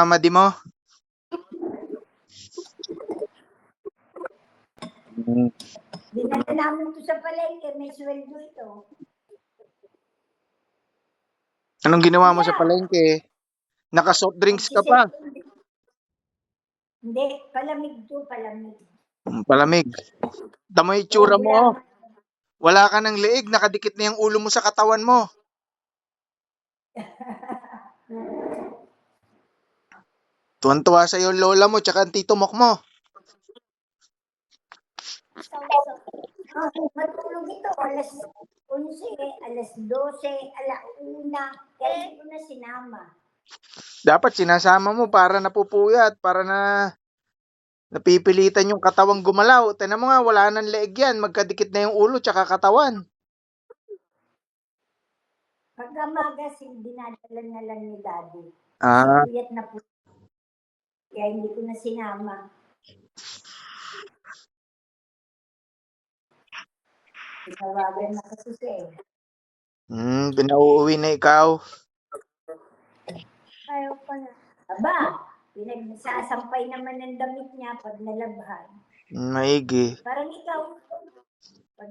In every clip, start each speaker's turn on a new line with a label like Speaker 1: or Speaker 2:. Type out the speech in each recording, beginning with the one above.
Speaker 1: mama di mo? Hmm.
Speaker 2: Dinala namin ito sa palengke, may sweldo ito.
Speaker 1: Anong ginawa mo sa palengke? Naka-soft drinks ka pa.
Speaker 2: Hindi, palamig to, palamig.
Speaker 1: Palamig. Tamo yung itsura mo. Oh. Wala ka ng leeg, nakadikit na yung ulo mo sa katawan mo. Tuwan-tuwa sa iyo lola mo tsaka ang tito mok mo.
Speaker 2: Matulog ito, alas 11, alas 12, alauna. Kaya hindi ko na sinama.
Speaker 1: Dapat sinasama mo para napupuyat, para na napipilitan yung katawang gumalaw. Tingnan mo nga, wala nang leeg yan. Magkadikit na yung ulo tsaka katawan.
Speaker 2: Pagkamaga, dinadala na lang ni Daddy.
Speaker 1: Ah.
Speaker 2: Puyat na po. Kaya hindi ko na sinama. Tawagan na kasi siya eh.
Speaker 1: Pinauuwi na ikaw.
Speaker 2: Ayaw pa na. Aba, pinagsasampay naman ng damit niya pag nalabhan.
Speaker 1: Maigi.
Speaker 2: Parang ikaw, pag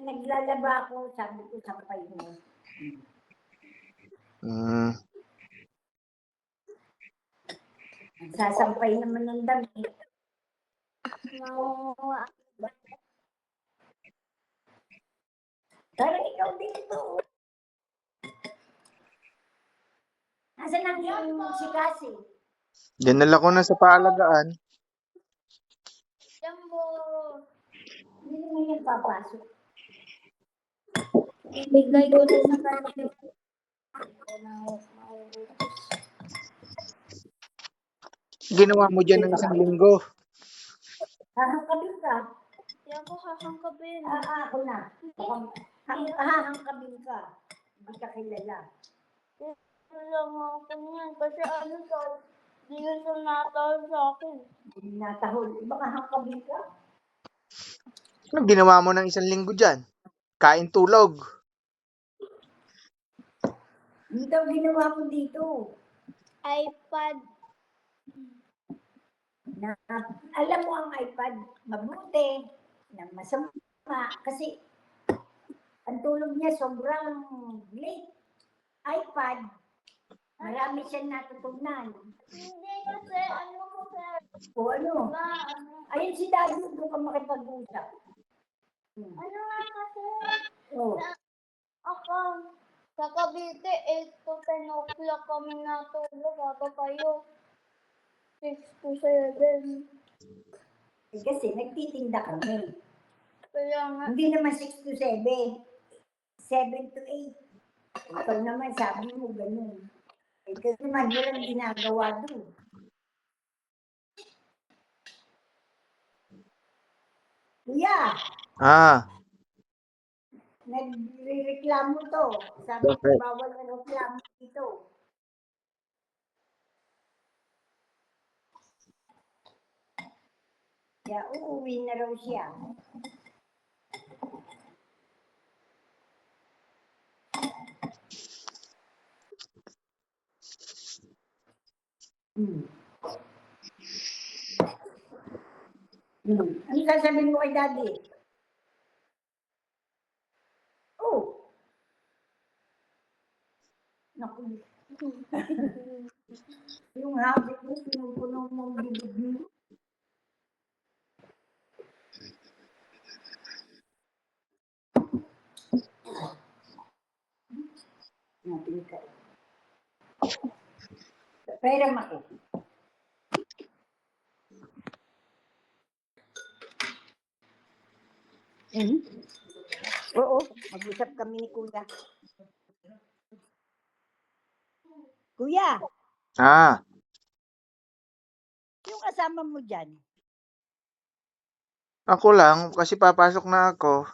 Speaker 2: naglalaba ako, sabi ko sampay mo. Sasampay naman ng damit. Parang ikaw dito. Nasaan ang si Cassie?
Speaker 1: Dinala ko na sa paalagaan.
Speaker 2: Jumbo. Hindi naman yung papasok. Ibigay ko na sa kanya.
Speaker 1: Ginawa mo dyan ng isang linggo.
Speaker 2: Hahangkabin ka.
Speaker 3: Hindi ako hahangkabin.
Speaker 2: Ako na. Hahangkabin ka. Hindi ka kilala.
Speaker 3: Lang ako niyan. Kasi ano sa, di yun sa natawag sa akin.
Speaker 2: Natahol. Baka hangkabin ka.
Speaker 1: Anong ginawa mo ng isang linggo dyan? Kain tulog.
Speaker 2: Hindi daw ginawa mo dito.
Speaker 3: iPad.
Speaker 2: Alam mo ang iPad, mabuti, na masama. Kasi ang tulog niya sobrang late. iPad, marami siyang natutunan.
Speaker 3: Hindi kasi, ano ko sir?
Speaker 2: O ano? Ayun si Daddy, doon ka makipag-usap.
Speaker 3: Ano nga kasi?
Speaker 2: Oh.
Speaker 3: Ako, sa Cavite, 8 to 10 o'clock kami natulog. Ako kayo, 6 to 7.
Speaker 2: Kasi nagtitinda kami.
Speaker 3: Kaya nga.
Speaker 2: Hindi naman 6 to 7. 7 to 8. Ikaw naman, sabi mo ganun. Ikaw naman, walang ginagawa doon. Kuya! Nagre-reklamo to. Sabi ko, bawal na reklamo dito. Kaya uuwi na raw siya. Ano sasabihin mo kay Daddy? Oh! Naku. Yung habit mo, pinupuno mong bibig mo. Natin ka. Pera ako. Oo, mag-usap kami ni Kuya. Kuya! Yung kasama mo dyan?
Speaker 1: Ako lang, kasi papasok na ako.